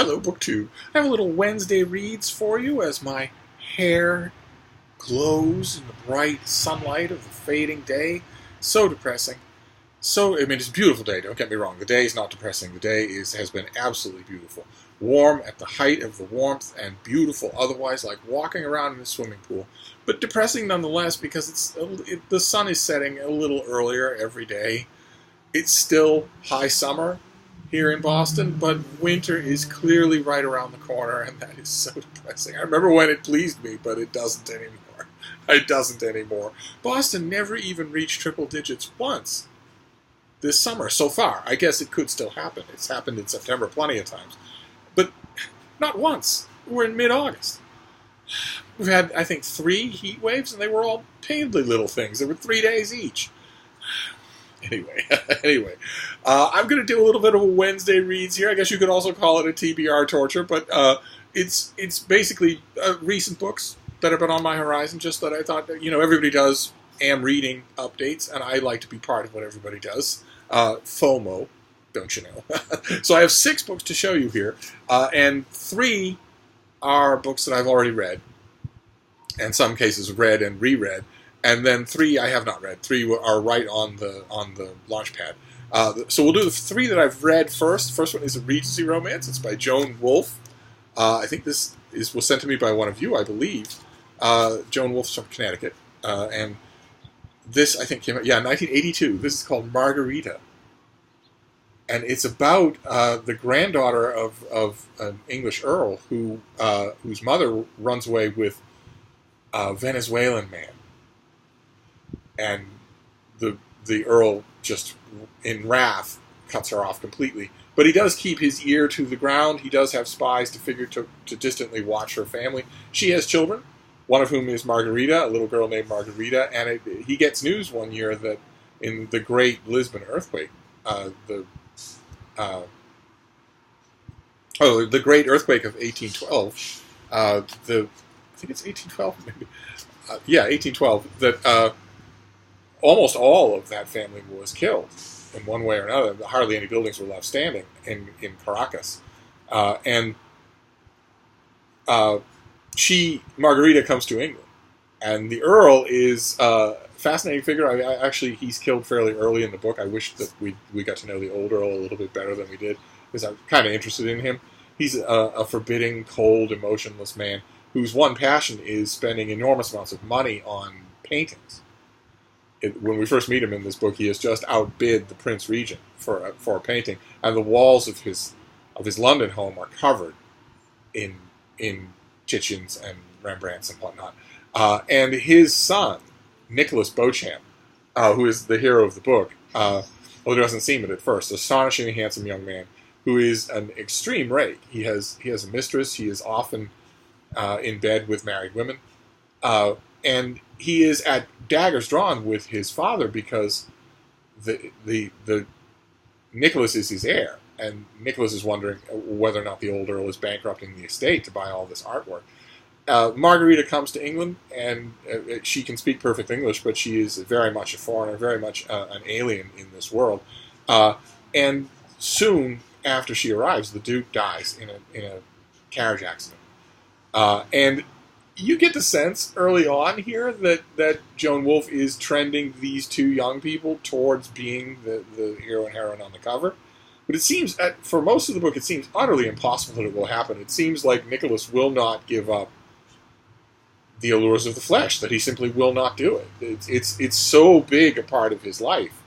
Hello, BookTube. I have a little Wednesday reads for you as my hair glows in the bright sunlight of the fading day. So depressing. It's a beautiful day, don't get me wrong. The day is not depressing. The day has been absolutely beautiful. Warm at the height of the warmth and beautiful otherwise, like walking around in a swimming pool. But depressing nonetheless because the sun is setting a little earlier every day. It's still high summer here in Boston, but winter is clearly right around the corner, and that is so depressing. I remember when it pleased me, but it doesn't anymore. It doesn't anymore. Boston never even reached triple digits once this summer so far. I guess it could still happen. It's happened in September plenty of times, but not once. We're in mid-August. We've had, I think, 3 heat waves, and they were all painfully little things. They were 3 days each. Anyway, I'm going to do a little bit of a Wednesday reads here. I guess you could also call it a TBR torture, but it's basically recent books that have been on my horizon, just that I thought, everybody does am reading updates, and I like to be part of what everybody does. FOMO, don't you know? So I have 6 books to show you here, and 3 are books that I've already read, in some cases read and reread. And then 3 I have not read. 3 are right on the launch pad. So we'll do the 3 that I've read first. First one is a Regency romance. It's by Joan Wolfe. I think this was sent to me by one of you, I believe. Joan Wolfe's from Connecticut. And this, I think, came out, 1982. This is called Margarita. And it's about the granddaughter of an English earl whose mother runs away with a Venezuelan man. And the Earl, just in wrath, cuts her off completely. But he does keep his ear to the ground. He does have spies to distantly watch her family. She has children, one of whom is Margarita, a little girl named Margarita. And he gets news one year that in the Great Lisbon earthquake, the Great Earthquake of 1812, I think it's 1812, maybe. 1812, that almost all of that family was killed in one way or another. Hardly any buildings were left standing in Caracas. Margarita comes to England. And the Earl is a fascinating figure. He's killed fairly early in the book. I wish that we got to know the old Earl a little bit better than we did, because I'm kind of interested in him. He's a forbidding, cold, emotionless man whose one passion is spending enormous amounts of money on paintings. When we first meet him in this book, he has just outbid the Prince Regent for a painting, and the walls of his London home are covered in Titians and Rembrandts and whatnot. And his son, Nicholas Beauchamp, who is the hero of the book, although it doesn't seem it at first, astonishingly handsome young man who is an extreme rake. He has a mistress. He is often in bed with married women, and he is at daggers drawn with his father because the Nicholas is his heir, and Nicholas is wondering whether or not the old Earl is bankrupting the estate to buy all this artwork. Margarita comes to England, and she can speak perfect English, but she is very much a foreigner, very much an alien in this world. And soon after she arrives, the Duke dies in a carriage accident. And you get the sense early on here that Joan Wolfe is trending these 2 young people towards being the hero and heroine on the cover. But it seems, for most of the book, it seems utterly impossible that it will happen. It seems like Nicholas will not give up the allures of the flesh, that he simply will not do it. It's so big a part of his life,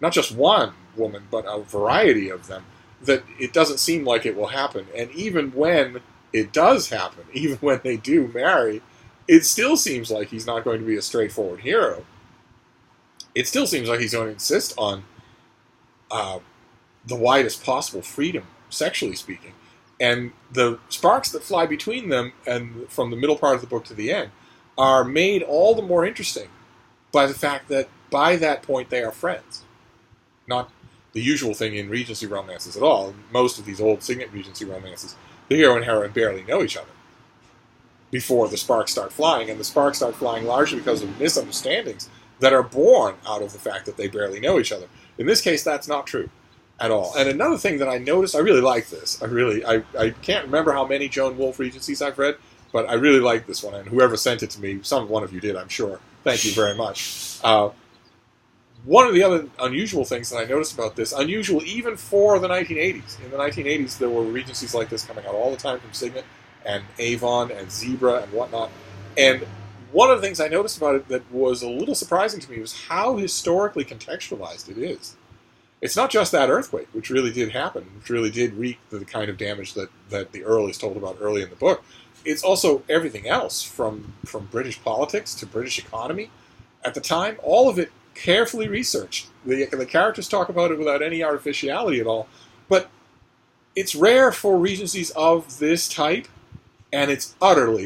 not just one woman, but a variety of them, that it doesn't seem like it will happen. And even when it does happen, even when they do marry, it still seems like he's not going to be a straightforward hero. It still seems like he's going to insist on the widest possible freedom, sexually speaking. And the sparks that fly between them, and from the middle part of the book to the end, are made all the more interesting by the fact that by that point they are friends. Not the usual thing in Regency romances at all. In most of these old Signet Regency romances, the hero and heroine barely know each other before the sparks start flying, and the sparks start flying largely because of misunderstandings that are born out of the fact that they barely know each other. In this case, that's not true. at all. And another thing that I noticed, I really like this. I can't remember how many Joan Wolfe Regencies I've read, but I really like this one. And whoever sent it to me, one of you did, I'm sure. Thank you very much. One of the other unusual things that I noticed about this, unusual even for the 1980s. In the 1980s, there were Regencies like this coming out all the time from Signet and Avon and Zebra and whatnot. And one of the things I noticed about it that was a little surprising to me was how historically contextualized it is. It's not just that earthquake, which really did happen, which really did wreak the kind of damage that the Earl is told about early in the book. It's also everything else, from British politics to British economy. At the time, all of it carefully researched. The characters talk about it without any artificiality at all. But it's rare for Regencies of this type, and it's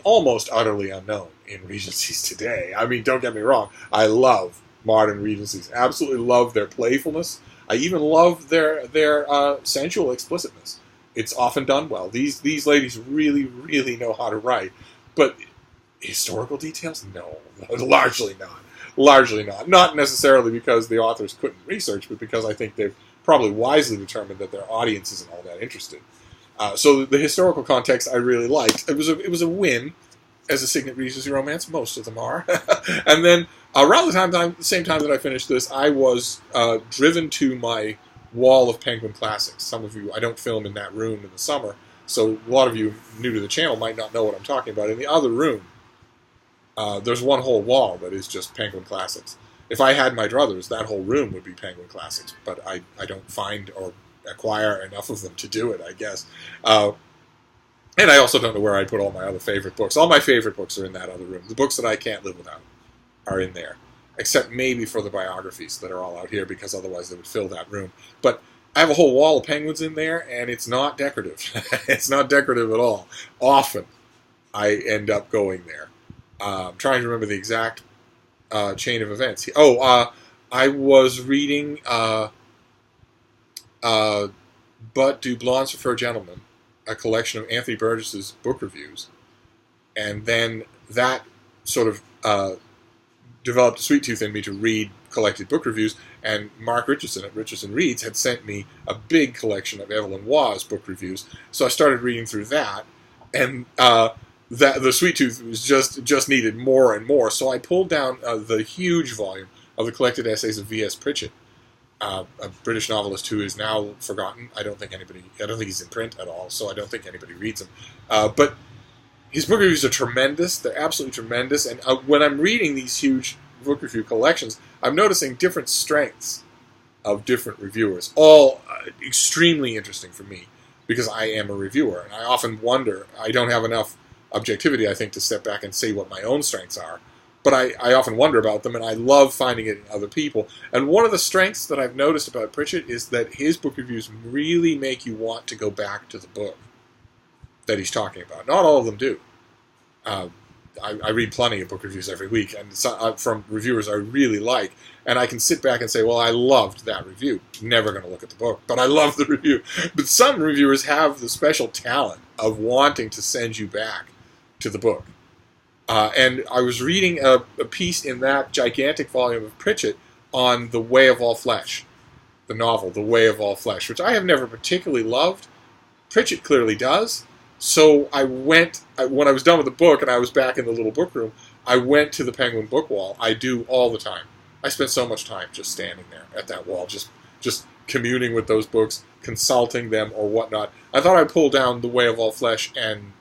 almost utterly unknown in Regencies today. I mean, don't get me wrong. I love modern Regencies. Absolutely love their playfulness. I even love their sensual explicitness. It's often done well. These ladies really, really know how to write. But historical details? No, largely not. Largely not. Not necessarily because the authors couldn't research, but because I think they've probably wisely determined that their audience isn't all that interested. So the historical context I really liked. It was a win as a Signet Regency romance. Most of them are. And then around the same time that I finished this, I was driven to my wall of Penguin Classics. Some of you, I don't film in that room in the summer, so a lot of you new to the channel might not know what I'm talking about. In the other room, there's one whole wall that is just Penguin Classics. If I had my druthers, that whole room would be Penguin Classics, but I don't find or acquire enough of them to do it, I guess. And I also don't know where I'd put all my other favorite books. All my favorite books are in that other room. The books that I can't live without are in there, except maybe for the biographies that are all out here, because otherwise they would fill that room. But I have a whole wall of penguins in there, and it's not decorative. It's not decorative at all. Often, I end up going there. I'm trying to remember the exact chain of events. I was reading But Do Blondes Prefer Gentlemen, a collection of Anthony Burgess's book reviews, and then that sort of developed a sweet tooth in me to read collected book reviews, and Mark Richardson at Richardson Reads had sent me a big collection of Evelyn Waugh's book reviews, so I started reading through that, and the sweet tooth was just needed more and more, so I pulled down the huge volume of the collected essays of V.S. Pritchett, a British novelist who is now forgotten. I don't think he's in print at all, so I don't think anybody reads him. But his book reviews are tremendous. They're absolutely tremendous. And when I'm reading these huge book review collections, I'm noticing different strengths of different reviewers, all extremely interesting for me, because I am a reviewer. And I often wonder, I don't have enough objectivity, I think, to step back and say what my own strengths are. But I often wonder about them, and I love finding it in other people. And one of the strengths that I've noticed about Pritchett is that his book reviews really make you want to go back to the book that he's talking about. Not all of them do. I read plenty of book reviews every week, and from reviewers I really like, and I can sit back and say, well, I loved that review. Never going to look at the book, but I love the review. But some reviewers have the special talent of wanting to send you back to the book. And I was reading a piece in that gigantic volume of Pritchett on The Way of All Flesh, the novel, The Way of All Flesh, which I have never particularly loved. Pritchett clearly does. So I went, when I was done with the book and I was back in the little book room, I went to the Penguin book wall. I do all the time. I spend so much time just standing there at that wall, just communing with those books, consulting them or whatnot. I thought I'd pull down The Way of All Flesh and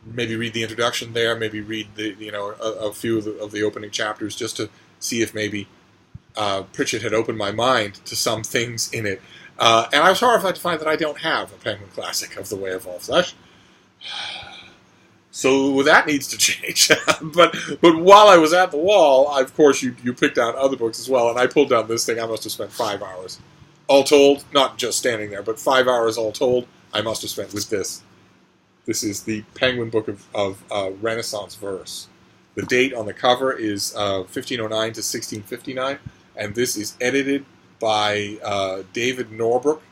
maybe read the introduction there, maybe read a few of the opening chapters, just to see if maybe Pritchett had opened my mind to some things in it. And I was horrified to find that I don't have a Penguin classic of The Way of All Flesh. So that needs to change. but while I was at the wall, of course, you picked down other books as well, and I pulled down this thing. I must have spent 5 hours. All told, not just standing there, but 5 hours all told, I must have spent with this. This is the Penguin Book of Renaissance verse. The date on the cover is 1509 to 1659, and this is edited by David Norbrook,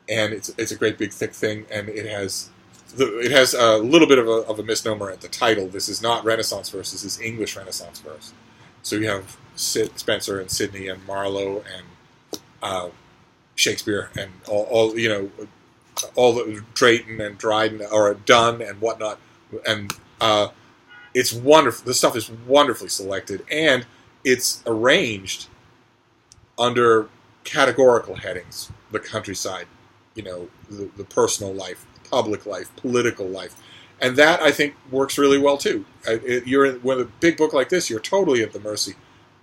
and it's a great big thick thing, and it has a little bit of a misnomer at the title. This is not Renaissance verse. This is English Renaissance verse. So you have Spencer and Sidney and Marlowe and uh, Shakespeare and all all the Drayton and Dryden or Donne and whatnot, and it's wonderful. The stuff is wonderfully selected, and it's arranged under categorical headings: the countryside, the personal life, public life, political life, and that I think works really well too. With a big book like this, you're totally at the mercy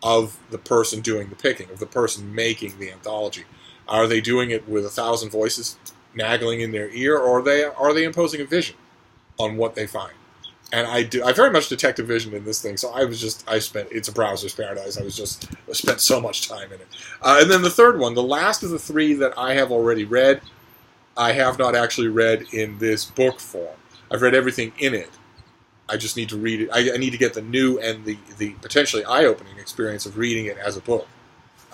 of the person doing the picking, of the person making the anthology. Are they doing it with 1,000 voices nagging in their ear, or are they imposing a vision on what they find? And I very much detect a vision in this thing. So it's a browser's paradise. I spent so much time in it. And then the third one, the last of the three that I have already read, I have not actually read in this book form. I've read everything in it. I just need to read it. I need to get the new and the potentially eye-opening experience of reading it as a book.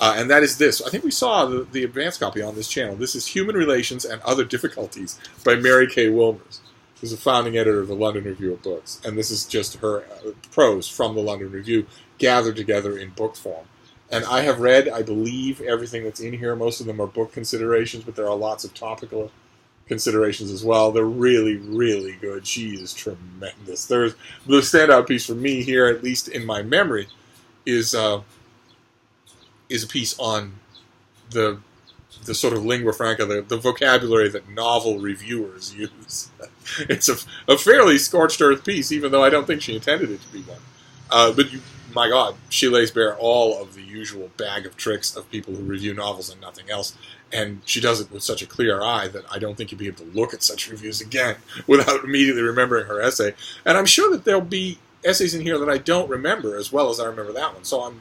And that is this. I think we saw the advanced copy on this channel. This is Human Relations and Other Difficulties by Mary Kay Wilmers, who's the founding editor of the London Review of Books. And this is just her prose from the London Review gathered together in book form. And I have read, I believe, everything that's in here. Most of them are book considerations, but there are lots of topical considerations as well. They're really, really good. She is tremendous. The standout piece for me here, at least in my memory, is a piece on the sort of lingua franca, the vocabulary that novel reviewers use. It's a fairly scorched earth piece, even though I don't think she intended it to be one. But my God, she lays bare all of the usual bag of tricks of people who review novels and nothing else. And she does it with such a clear eye that I don't think you'll be able to look at such reviews again without immediately remembering her essay. And I'm sure that there'll be essays in here that I don't remember as well as I remember that one. So I'm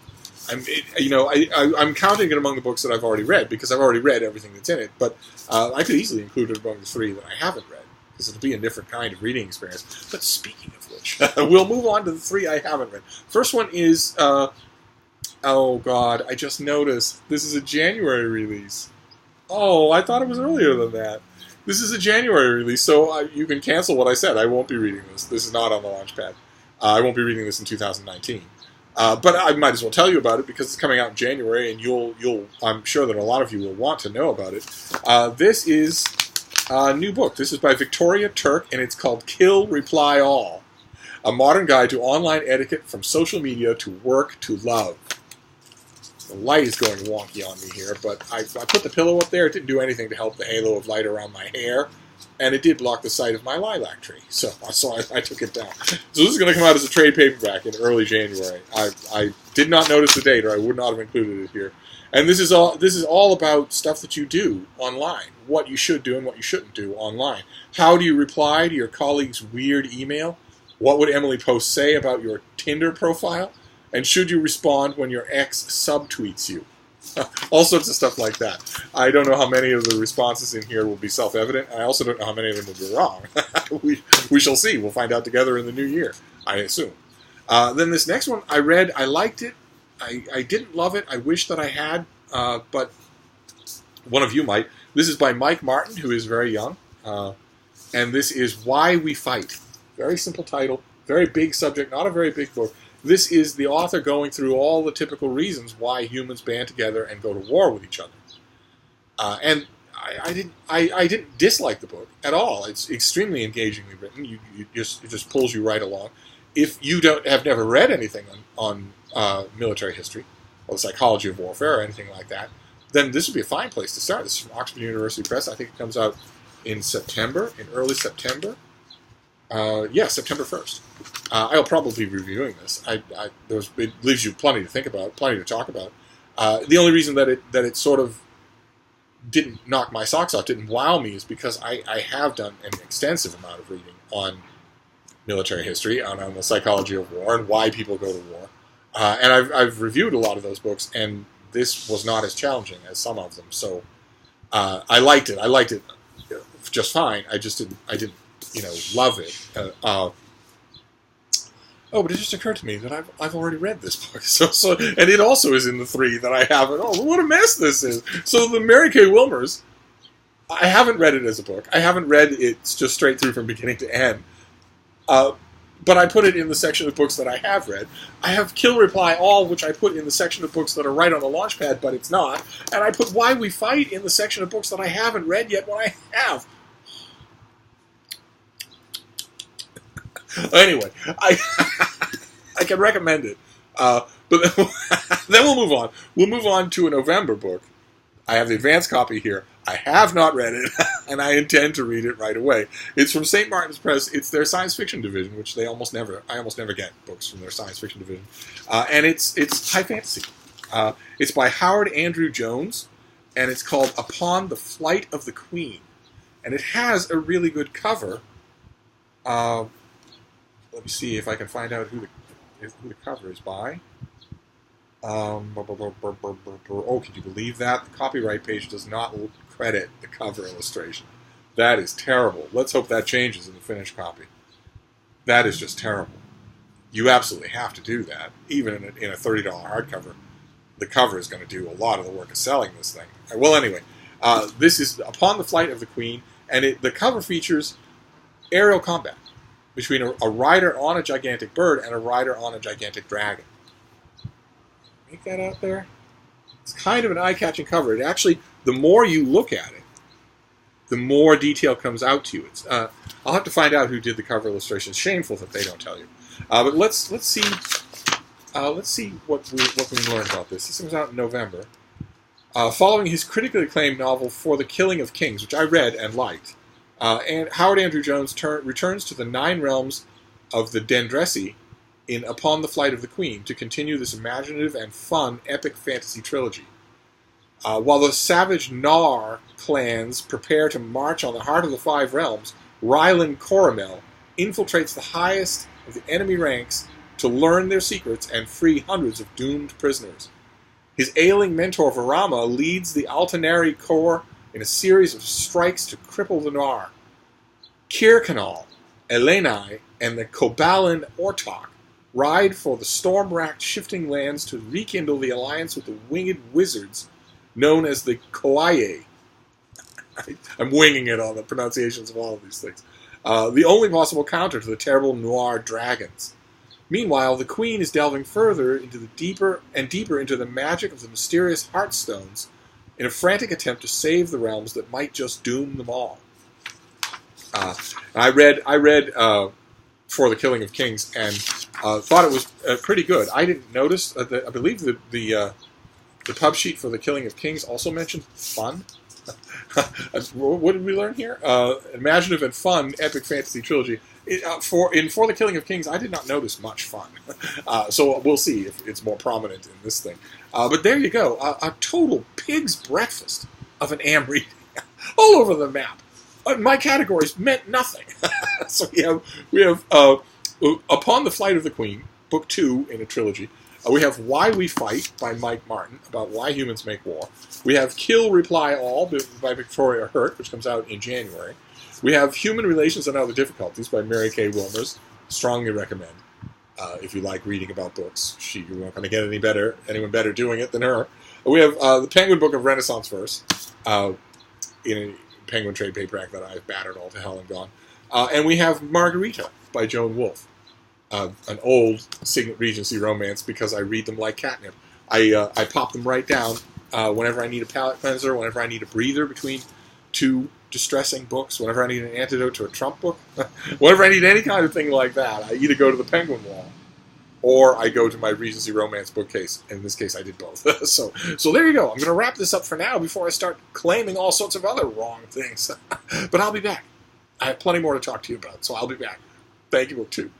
counting it among the books that I've already read because I've already read everything that's in it. But I could easily include it among the three that I haven't read because it'll be a different kind of reading experience. But speaking of which, we'll move on to the three I haven't read. First one is, oh God, I just noticed this is a January release. Oh, I thought it was earlier than that. This is a January release, so you can cancel what I said. I won't be reading this. This is not on the Launchpad. I won't be reading this in 2019. But I might as well tell you about it because it's coming out in January, and I'm sure that a lot of you will want to know about it. This is a new book. This is by Victoria Turk, and it's called Kill, Reply All: A Modern Guide to Online Etiquette from Social Media to Work to Love. The light is going wonky on me here, but I put the pillow up there. It didn't do anything to help the halo of light around my hair, and it did block the sight of my lilac tree. So I took it down. So this is going to come out as a trade paperback in early January. I did not notice the date, or I would not have included it here. And this is all about stuff that you do online, what you should do and what you shouldn't do online. How do you reply to your colleague's weird email? What would Emily Post say about your Tinder profile? And should you respond when your ex subtweets you? All sorts of stuff like that. I don't know how many of the responses in here will be self-evident. I also don't know how many of them will be wrong. we shall see. We'll find out together in the new year, I assume. Then this next one I read. I liked it. I didn't love it. I wish that I had, but one of you might. This is by Mike Martin, who is very young. And this is Why We Fight. Very simple title. Very big subject. Not a very big book. This is the author going through all the typical reasons why humans band together and go to war with each other. And I didn't dislike the book at all. It's extremely engagingly written. It just pulls you right along. If you have never read anything on military history or the psychology of warfare or anything like that, then this would be a fine place to start. This is from Oxford University Press. I think it comes out in early September. September 1st. I'll probably be reviewing this. It leaves you plenty to think about, plenty to talk about. The only reason that it sort of didn't knock my socks off, didn't wow me, is because I have done an extensive amount of reading on military history, on the psychology of war, and why people go to war. And I've reviewed a lot of those books, and this was not as challenging as some of them. So I liked it. I liked it just fine. I didn't love it. But it just occurred to me that I've already read this book. So and it also is in the three that I haven't. Oh, what a mess this is. So the Mary Kay Wilmers, I haven't read it as a book. I haven't read it just straight through from beginning to end. but I put it in the section of books that I have read. I have Kill, Reply, All, which I put in the section of books that are right on the launch pad, but it's not. And I put Why We Fight in the section of books that I haven't read yet when I have. Anyway, I can recommend it. But then we'll move on. We'll move on to a November book. I have the advanced copy here. I have not read it, and I intend to read it right away. It's from St. Martin's Press. It's their science fiction division, which I almost never get books from their science fiction division. And it's high fantasy. It's by Howard Andrew Jones, and it's called Upon the Flight of the Queen. And it has a really good cover. Let me see if I can find out who the cover is by. Oh, can you believe that? The copyright page does not credit the cover illustration. That is terrible. Let's hope that changes in the finished copy. That is just terrible. You absolutely have to do that. Even in a $30 hardcover, the cover is going to do a lot of the work of selling this thing. Well, anyway, this is Upon the Flight of the Queen, and the cover features aerial combat between a rider on a gigantic bird and a rider on a gigantic dragon. Make that out there? It's kind of an eye-catching cover. It actually, the more you look at it, the more detail comes out to you. I'll have to find out who did the cover illustration. It's shameful that they don't tell you. But let's see what we learned about this. This comes out in November. Following his critically acclaimed novel For the Killing of Kings, which I read and liked, and Howard Andrew Jones returns to the 9 realms of the Dendresi in Upon the Flight of the Queen to continue this imaginative and fun epic fantasy trilogy. While the savage Nar clans prepare to march on the heart of the 5 realms, Rylan Coramel infiltrates the highest of the enemy ranks to learn their secrets and free hundreds of doomed prisoners. His ailing mentor Varama leads the Altanari Corps in a series of strikes to cripple the Nar. Kirkanal, Elenai, and the Kobalan Ortok ride for the storm-racked shifting lands to rekindle the alliance with the winged wizards known as the Koaye. I'm winging it on the pronunciations of all of these things. The only possible counter to the terrible noir dragons. Meanwhile, the Queen is delving further into the deeper into the magic of the mysterious Heartstones in a frantic attempt to save the realms that might just doom them all. I read For the Killing of Kings and thought it was pretty good. I didn't notice. I believe the pub sheet for The Killing of Kings also mentioned fun. What did we learn here? Imaginative and fun epic fantasy trilogy. For the Killing of Kings, I did not notice much fun. So we'll see if it's more prominent in this thing. But there you go. A total pig's breakfast of an am reading all over the map. My categories meant nothing. So we have Upon the Flight of the Queen, Book 2 in a trilogy. We have Why We Fight by Mike Martin, about why humans make war. We have Kill, Reply, All by Victoria Hurt, which comes out in January. We have Human Relations and Other Difficulties by Mary Kay Wilmers. Strongly recommend. If you like reading about books, you're not going to get anyone better doing it than her. We have the Penguin Book of Renaissance Verse in a Penguin trade paperback that I've battered all to hell and gone. And we have Margarita by Joan Wolfe. An old Signet Regency romance because I read them like catnip. I pop them right down whenever I need a palate cleanser, whenever I need a breather between 2 distressing books, whenever I need an antidote to a Trump book, whenever I need any kind of thing like that, I either go to the Penguin wall or I go to my Regency romance bookcase. In this case, I did both. So there you go. I'm going to wrap this up for now before I start claiming all sorts of other wrong things. But I'll be back. I have plenty more to talk to you about, so I'll be back. Thank you, Book 2.